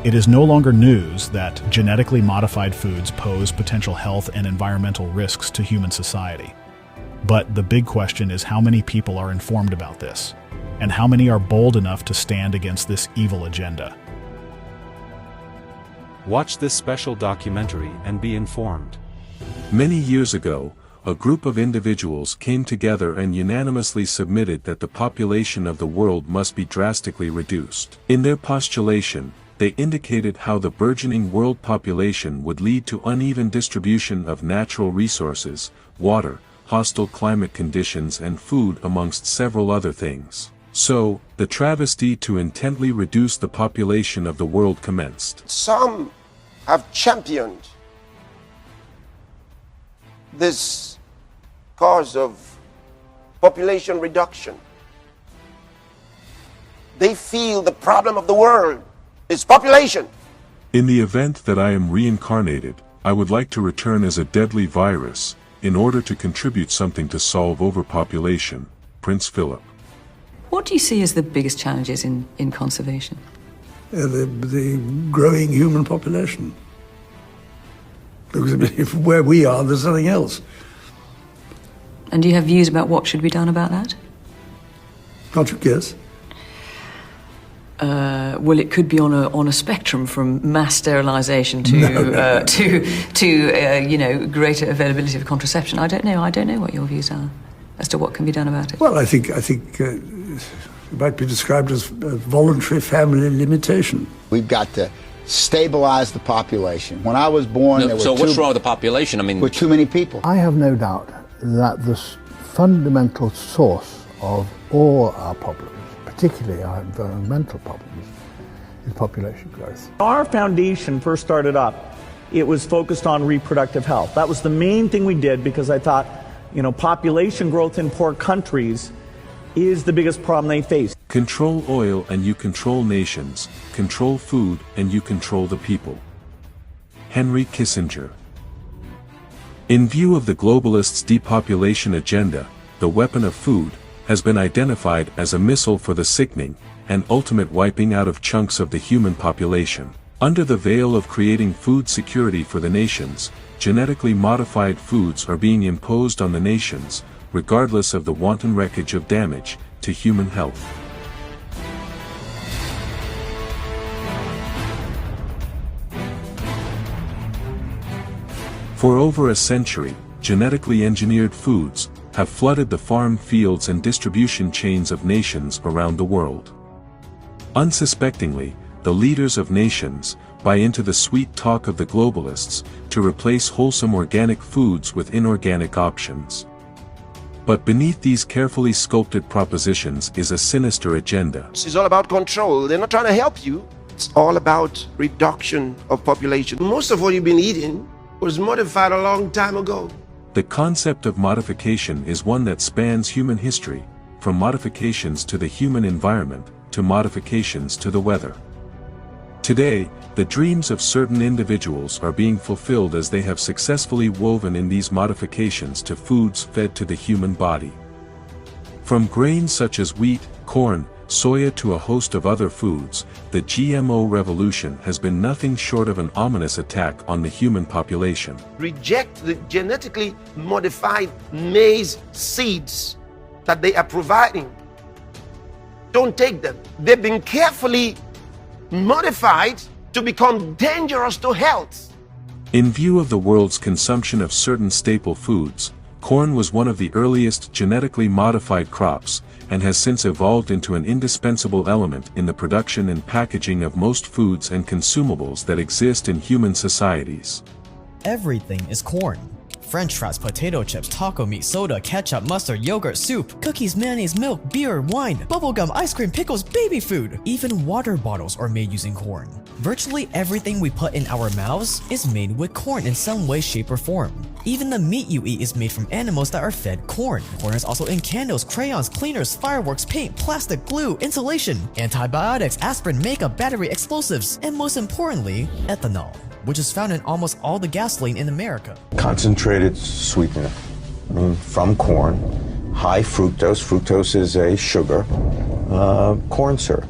It is no longer news that genetically modified foods pose potential health and environmental risks to human society. But the big question is how many people are informed about this, and how many are bold enough to stand against this evil agenda. Watch this special documentary and be informed. Many years ago, a group of individuals came together and unanimously submitted that the population of the world must be drastically reduced. In their postulation, they indicated how the burgeoning world population would lead to uneven distribution of natural resources, water, hostile climate conditions and food amongst several other things. So, the travesty to intently reduce the population of the world commenced. Some have championed this cause of population reduction. They feel the problem of the world is population. In the event that I am reincarnated, I would like to return as a deadly virus, in order to contribute something to solve overpopulation. Prince Philip. What do you see as the biggest challenges in conservation? The growing human population. Because if where we are, there's nothing else. And do you have views about what should be done about that? Can't you guess? Well, it could be on a spectrum from mass sterilisation to you know, greater availability of contraception. I don't know what your views are as to what can be done about it. Well, I think it might be described as voluntary family limitation. We've got to stabilize the population. When I was born, there were so what's wrong with the population? I mean, with too many people. I have no doubt that the fundamental source of all our problems, particularly our environmental problems, is population growth. Our foundation first started up, it was focused on reproductive health. That was the main thing we did because I thought, you know, population growth in poor countries is the biggest problem they face. Control oil and you control nations, control food and you control the people. Henry Kissinger. In view of the globalists' depopulation agenda, the weapon of food has been identified as a missile for the sickening and ultimate wiping out of chunks of the human population. Under the veil of creating food security for the nations, genetically modified foods are being imposed on the nations, regardless of the wanton wreakage of damage to human health. For over a century, genetically engineered foods have flooded the farm fields and distribution chains of nations around the world. Unsuspectingly, the leaders of nations buy into the sweet talk of the globalists to replace wholesome organic foods with inorganic options. But beneath these carefully sculpted propositions is a sinister agenda. It's all about control. They're not trying to help you. It's all about reduction of population. Most of what you've been eating was modified a long time ago. The concept of modification is one that spans human history, from modifications to the human environment, to modifications to the weather. Today, the dreams of certain individuals are being fulfilled as they have successfully woven in these modifications to foods fed to the human body. From grains such as wheat, corn, soya to a host of other foods, the GMO revolution has been nothing short of an ominous attack on the human population. Reject the genetically modified maize seeds that they are providing. Don't take them. They've been carefully modified to become dangerous to health. In view of the world's consumption of certain staple foods, corn was one of the earliest genetically modified crops, and has since evolved into an indispensable element in the production and packaging of most foods and consumables that exist in human societies. Everything is corn. French fries, potato chips, taco meat, soda, ketchup, mustard, yogurt, soup, cookies, mayonnaise, milk, beer, wine, bubblegum, ice cream, pickles, baby food. Even water bottles are made using corn. Virtually everything we put in our mouths is made with corn in some way, shape, or form. Even the meat you eat is made from animals that are fed corn. Corn is also in candles, crayons, cleaners, fireworks, paint, plastic, glue, insulation, antibiotics, aspirin, makeup, battery, explosives, and most importantly, ethanol, which is found in almost all the gasoline in America. Concentrated sweetener from corn, high fructose. Fructose is a sugar, corn syrup.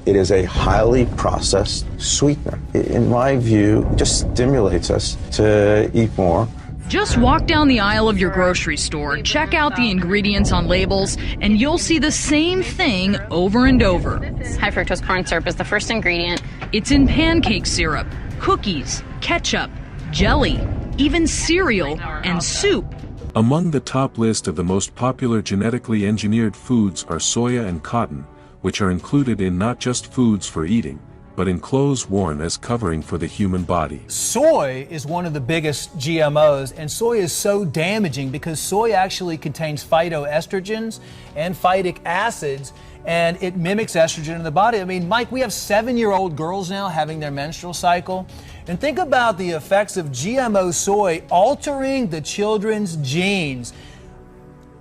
It is a highly processed sweetener. In my view, it just stimulates us to eat more. Just walk down the aisle of your grocery store, check out the ingredients on labels, and you'll see the same thing over and over. High fructose corn syrup is the first ingredient. It's in pancake syrup, cookies, ketchup, jelly, even cereal and soup. Among the top list of the most popular genetically engineered foods are soya and cotton, which are included in not just foods for eating, but in clothes worn as covering for the human body. Soy is one of the biggest GMOs, and soy is so damaging because soy actually contains phytoestrogens and phytic acids, and it mimics estrogen in the body. I mean, Mike, we have 7-year-old girls now having their menstrual cycle, and think about the effects of GMO soy altering the children's genes.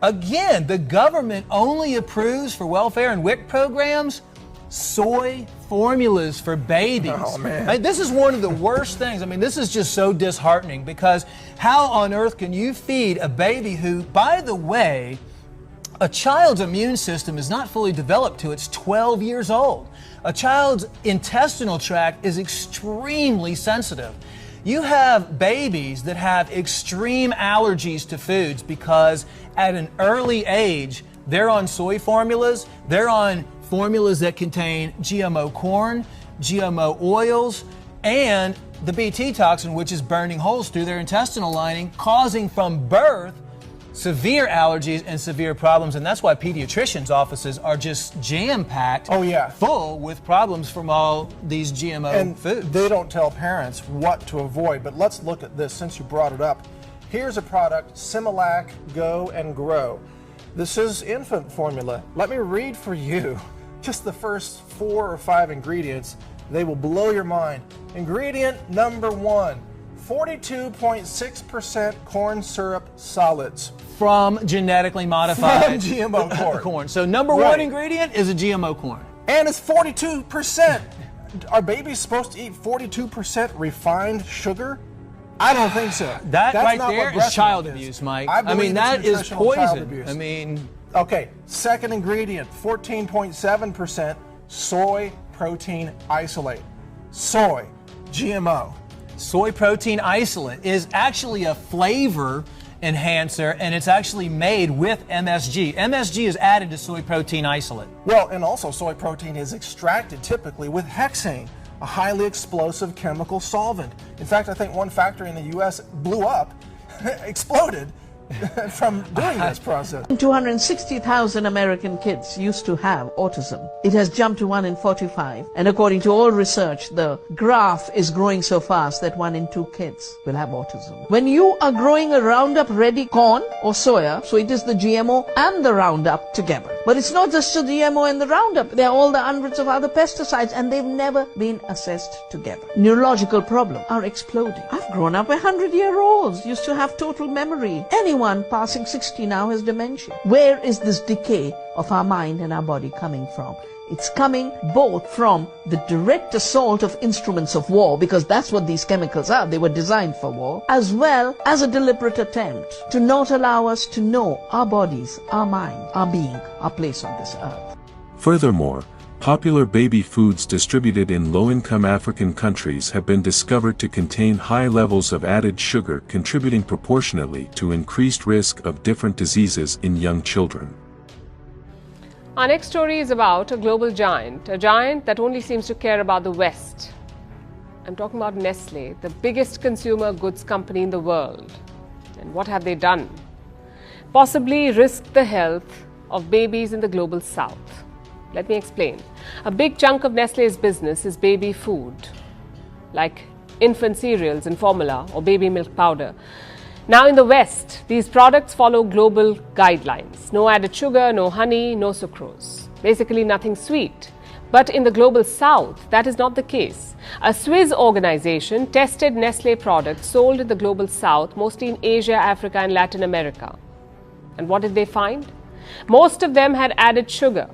Again, the government only approves for welfare and WIC programs soy formulas for babies. Oh, man. I mean, this is one of the worst things. I mean, this is just so disheartening because how on earth can you feed a baby who, by the way, a child's immune system is not fully developed till it's 12 years old. A child's intestinal tract is extremely sensitive. You have babies that have extreme allergies to foods because at an early age, they're on soy formulas, they're on formulas that contain GMO corn, GMO oils, and the Bt toxin, which is burning holes through their intestinal lining, causing from birth severe allergies and severe problems. And that's why pediatricians' offices are just jam-packed, full with problems from all these GMO foods. They don't tell parents what to avoid, but let's look at this since you brought it up. Here's a product, Similac Go and Grow. This is infant formula. Let me read for you just the first 4 or 5 ingredients. They will blow your mind. Ingredient number 1, 42.6% corn syrup solids. From genetically modified From GMO corn. So number one ingredient is a GMO corn. And it's 42%. Are babies supposed to eat 42% refined sugar? I don't think so. That's right not there what is breast child milk abuse, Mike. I mean, that is nutritional child poison. abuse. I mean, okay, second ingredient, 14.7% soy protein isolate. Soy, GMO. Soy protein isolate is actually a flavor enhancer, and it's actually made with MSG. MSG is added to soy protein isolate. Well, and also soy protein is extracted typically with hexane, a highly explosive chemical solvent. In fact, I think one factory in the U.S. blew up, exploded from doing this process. 260,000 American kids used to have autism. It has jumped to 1 in 45. And according to all research, the graph is growing so fast that 1 in 2 kids will have autism. When you are growing a Roundup Ready corn or soya, so it is the GMO and the Roundup together. But it's not just the GMO and the Roundup. There are all the hundreds of other pesticides, and they've never been assessed together. Neurological problems are exploding. I've grown up 100-year-olds, used to have total memory. Anyone passing 60 now has dementia. Where is this decay of our mind and our body coming from? It's coming both from the direct assault of instruments of war, because that's what these chemicals are. They were designed for war, as well as a deliberate attempt to not allow us to know our bodies, our mind, our being, our place on this earth. Furthermore, popular baby foods distributed in low-income African countries have been discovered to contain high levels of added sugar, contributing proportionately to increased risk of different diseases in young children. Our next story is about a global giant, a giant that only seems to care about the West. I'm talking about Nestle, the biggest consumer goods company in the world. And what have they done? Possibly risked the health of babies in the global South. Let me explain. A big chunk of Nestle's business is baby food, like infant cereals and formula or baby milk powder. Now in the West, these products follow global guidelines. No added sugar, no honey, no sucrose. Basically nothing sweet. But in the global South, that is not the case. A Swiss organization tested Nestle products sold in the global South, mostly in Asia, Africa and Latin America. And what did they find? Most of them had added sugar.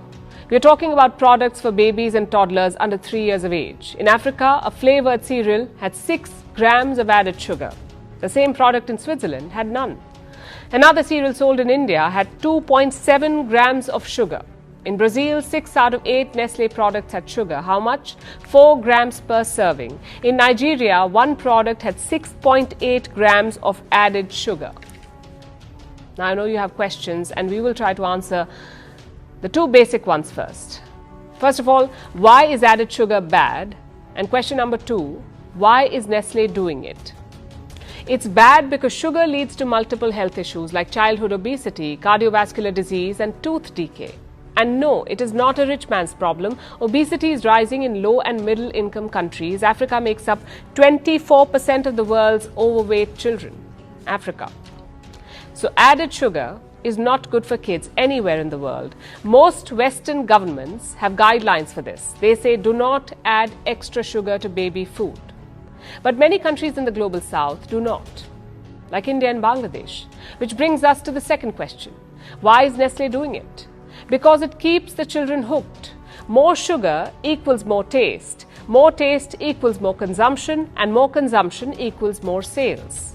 We're talking about products for babies and toddlers under 3 years of age. In Africa, a flavored cereal had 6 grams of added sugar. The same product in Switzerland had none. Another cereal sold in India had 2.7 grams of sugar. In Brazil, 6 out of 8 Nestle products had sugar. How much? 4 grams per serving. In Nigeria, one product had 6.8 grams of added sugar. Now, I know you have questions, and we will try to answer the 2 basic ones first. First of all, why is added sugar bad? And question number 2, why is Nestle doing it? It's bad because sugar leads to multiple health issues like childhood obesity, cardiovascular disease, and tooth decay. And no, it is not a rich man's problem. Obesity is rising in low and middle income countries. Africa makes up 24% of the world's overweight children. Africa. So added sugar is not good for kids anywhere in the world. Most Western governments have guidelines for this. They say do not add extra sugar to baby food. But many countries in the global south do not, like India and Bangladesh. Which brings us to the second question. Why is Nestle doing it? Because it keeps the children hooked. More sugar equals more taste equals more consumption, and more consumption equals more sales.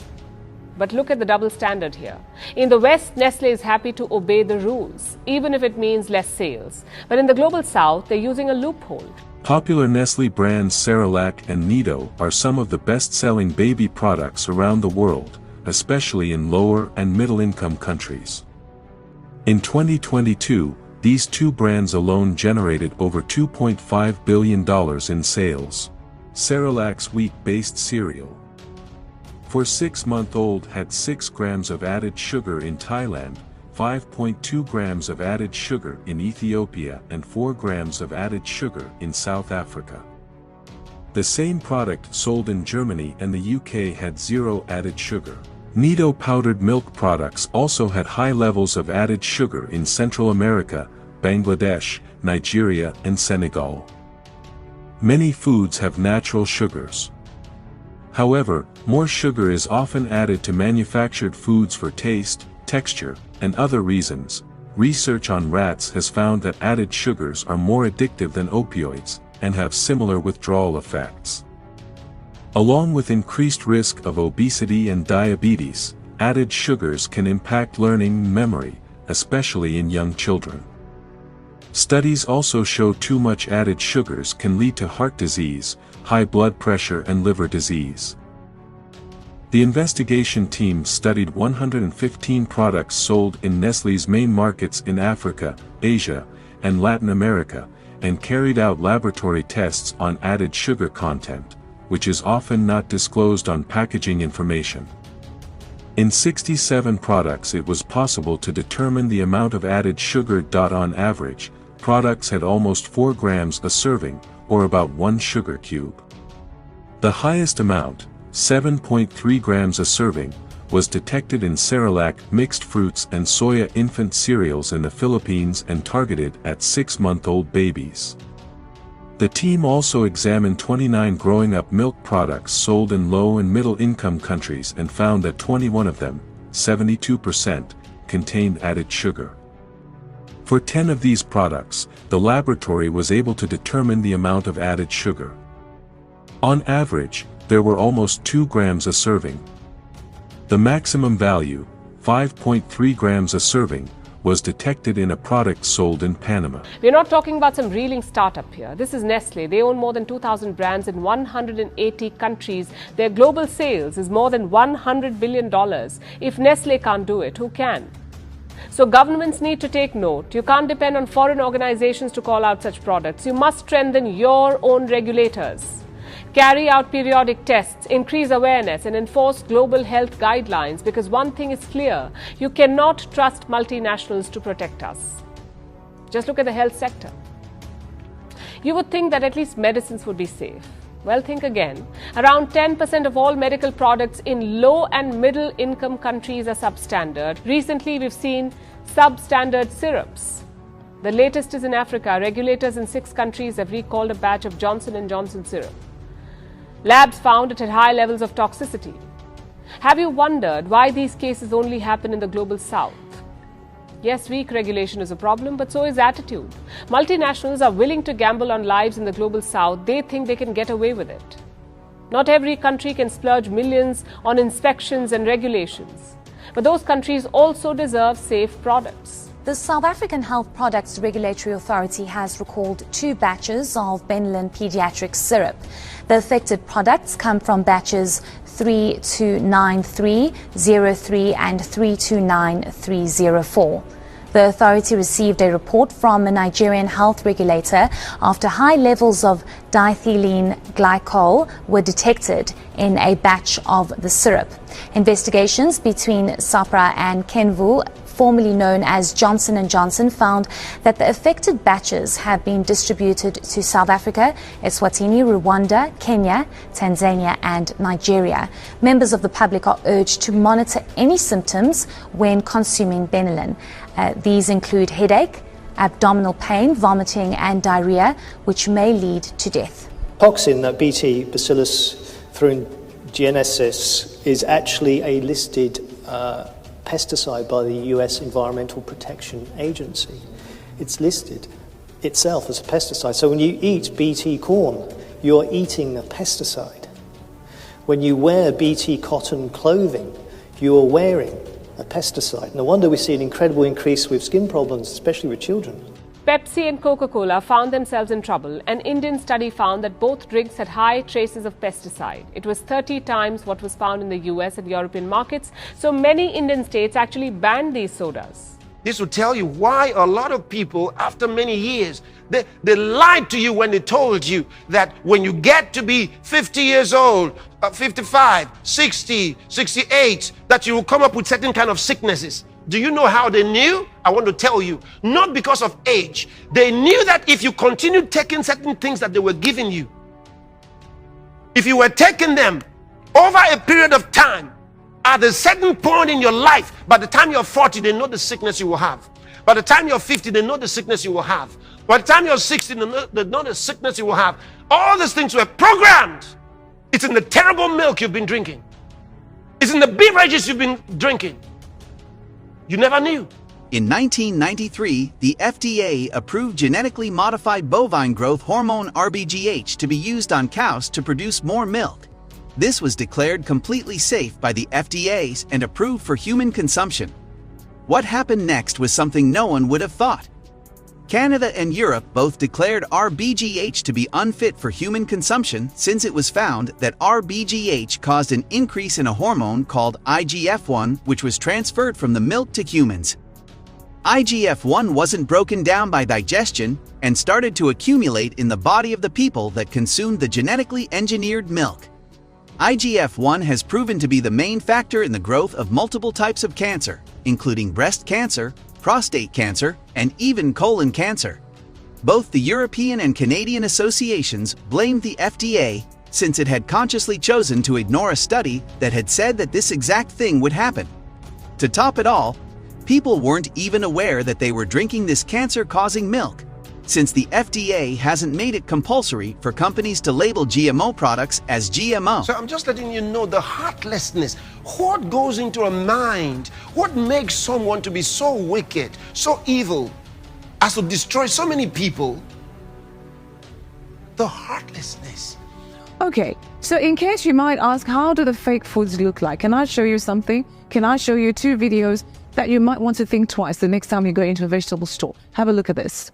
But look at the double standard here. In the West, Nestle is happy to obey the rules, even if it means less sales. But in the global south, they're using a loophole. Popular Nestle brands Cerelac and Nido are some of the best-selling baby products around the world, especially in lower and middle-income countries. In 2022, these 2 brands alone generated over $2.5 billion in sales. Cerelac's wheat-based cereal for 6-month-old had 6 grams of added sugar in Thailand, 5.2 grams of added sugar in Ethiopia, and 4 grams of added sugar in South Africa. The same product sold in Germany and the UK had 0 added sugar. Nido powdered milk products also had high levels of added sugar in Central America, Bangladesh, Nigeria, and Senegal. Many foods have natural sugars. However, more sugar is often added to manufactured foods for taste, texture, and other reasons. Research on rats has found that added sugars are more addictive than opioids and have similar withdrawal effects. Along with increased risk of obesity and diabetes, added sugars can impact learning and memory, especially in young children. Studies also show too much added sugars can lead to heart disease, high blood pressure, and liver disease. The investigation team studied 115 products sold in Nestle's main markets in Africa, Asia, and Latin America, and carried out laboratory tests on added sugar content, which is often not disclosed on packaging information. In 67 products it was possible to determine the amount of added sugar. On average, products had almost 4 grams a serving, or about 1 sugar cube. The highest amount, 7.3 grams a serving, was detected in Cerelac mixed fruits and soya infant cereals in the Philippines and targeted at 6-month-old babies. The team also examined 29 growing-up milk products sold in low and middle-income countries and found that 21 of them, 72%, contained added sugar. For 10 of these products, the laboratory was able to determine the amount of added sugar. On average, there were almost 2 grams a serving. The maximum value, 5.3 grams a serving, was detected in a product sold in Panama. We're not talking about some reeling startup here. This is Nestle. They own more than 2,000 brands in 180 countries. Their global sales is more than $100 billion. If Nestle can't do it, who can? So governments need to take note. You can't depend on foreign organizations to call out such products. You must strengthen your own regulators. Carry out periodic tests, increase awareness, and enforce global health guidelines, because one thing is clear: you cannot trust multinationals to protect us. Just look at the health sector. You would think that at least medicines would be safe. Well, think again. Around 10% of all medical products in low and middle income countries are substandard. Recently, we've seen substandard syrups. The latest is in Africa. Regulators in 6 countries have recalled a batch of Johnson & Johnson syrup. Labs found it had high levels of toxicity. Have you wondered why these cases only happen in the global south? Yes, weak regulation is a problem, but so is attitude. Multinationals are willing to gamble on lives in the global south. They think they can get away with it. Not every country can splurge millions on inspections and regulations. But those countries also deserve safe products. The South African Health Products Regulatory Authority has recalled 2 batches of Benylin pediatric syrup. The affected products come from batches 329.303 and 329.304. The authority received a report from a Nigerian health regulator after high levels of diethylene glycol were detected in a batch of the syrup. Investigations between SAPRA and Kenvu, formerly known as Johnson & Johnson, found that the affected batches have been distributed to South Africa, Eswatini, Rwanda, Kenya, Tanzania and Nigeria. Members of the public are urged to monitor any symptoms when consuming Benylin. These include headache, abdominal pain, vomiting and diarrhea, which may lead to death. Toxin, Bt Bacillus thuringiensis, is actually a listed pesticide by the US Environmental Protection Agency. It's listed itself as a pesticide. So when you eat Bt corn, you're eating a pesticide. When you wear Bt cotton clothing, you're wearing a pesticide. No wonder we see an incredible increase with skin problems, especially with children. Pepsi and Coca-Cola found themselves in trouble. An Indian study found that both drinks had high traces of pesticide. It was 30 times what was found in the US and European markets. So many Indian states actually banned these sodas. This will tell you why a lot of people, after many years, they lied to you when they told you that when you get to be 50 years old, 55, 60, 68, that you will come up with certain kind of sicknesses. Do you know how they knew? I want to tell you, not because of age. They knew that if you continued taking certain things that they were giving you, if you were taking them over a period of time, at a certain point in your life, by the time you're 40, they know the sickness you will have. By the time you're 50, they know the sickness you will have. By the time you're 60, they know the sickness you will have. All these things were programmed. It's in the terrible milk you've been drinking. It's in the beverages you've been drinking. You never knew. In 1993, the FDA approved genetically modified bovine growth hormone RBGH to be used on cows to produce more milk. This was declared completely safe by the FDA and approved for human consumption. What happened next was something no one would have thought. Canada and Europe both declared RBGH to be unfit for human consumption since it was found that RBGH caused an increase in a hormone called IGF-1, which was transferred from the milk to humans. IGF-1 wasn't broken down by digestion and started to accumulate in the body of the people that consumed the genetically engineered milk. IGF-1 has proven to be the main factor in the growth of multiple types of cancer, including breast cancer, prostate cancer, and even colon cancer. Both the European and Canadian associations blamed the FDA since it had consciously chosen to ignore a study that had said that this exact thing would happen. To top it all, people weren't even aware that they were drinking this cancer-causing milk, since the FDA hasn't made it compulsory for companies to label GMO products as GMO. So I'm just letting you know the heartlessness. What goes into a mind? What makes someone to be so wicked, so evil, as to destroy so many people? The heartlessness. Okay, so in case you might ask, how do the fake foods look like? Can I show you something? Can I show you 2 videos that you might want to think twice the next time you go into a vegetable store? Have a look at this.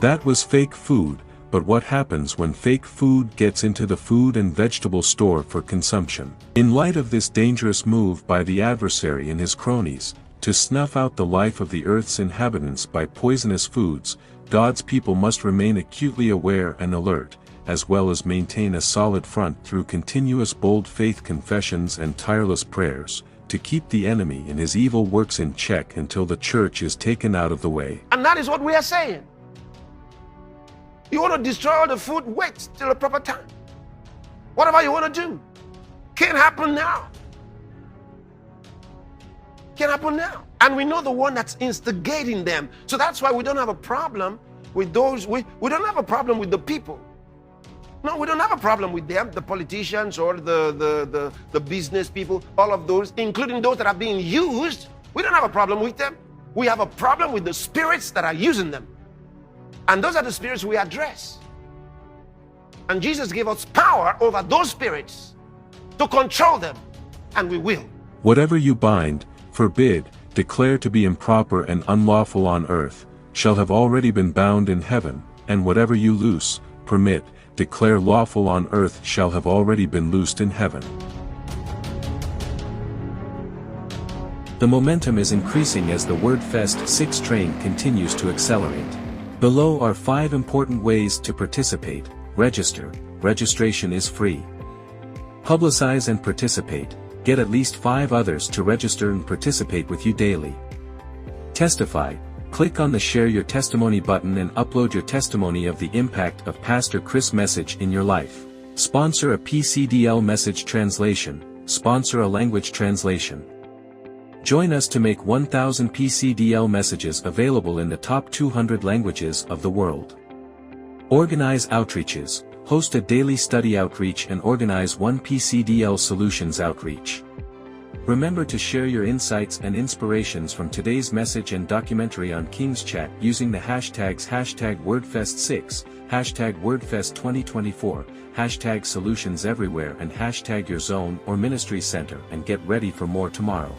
That was fake food, but what happens when fake food gets into the food and vegetable store for consumption? In light of this dangerous move by the adversary and his cronies, to snuff out the life of the earth's inhabitants by poisonous foods, God's people must remain acutely aware and alert, as well as maintain a solid front through continuous bold faith confessions and tireless prayers, to keep the enemy and his evil works in check until the church is taken out of the way. And that is what we are saying. You want to destroy all the food? Wait till the proper time. Whatever you want to do. Can't happen now. Can't happen now. And we know the one that's instigating them. So that's why we don't have a problem with those. We don't have a problem with the people. No, we don't have a problem with them, the politicians or the business people, all of those, including those that are being used. We don't have a problem with them. We have a problem with the spirits that are using them. And those are the spirits we address. And Jesus gave us power over those spirits to control them. And we will. Whatever you bind, forbid, declare to be improper and unlawful on earth, shall have already been bound in heaven, and whatever you loose, permit, declare lawful on earth shall have already been loosed in heaven. The momentum is increasing as the WordFest 6 train continues to accelerate. Below are 5 important ways to participate. Register. Registration is free. Publicize and participate. Get at least 5 others to register and participate with you daily. Testify. Click on the Share Your Testimony button and upload your testimony of the impact of Pastor Chris' message in your life. Sponsor a PCDL message translation. Sponsor a language translation. Join us to make 1,000 PCDL messages available in the top 200 languages of the world. Organize outreaches. Host a daily study outreach and organize one PCDL solutions outreach. Remember to share your insights and inspirations from today's message and documentary on King's Chat using the hashtags #WordFest6, #WordFest2024, #SolutionsEverywhere and #YourZone or Ministry Center, and get ready for more tomorrow.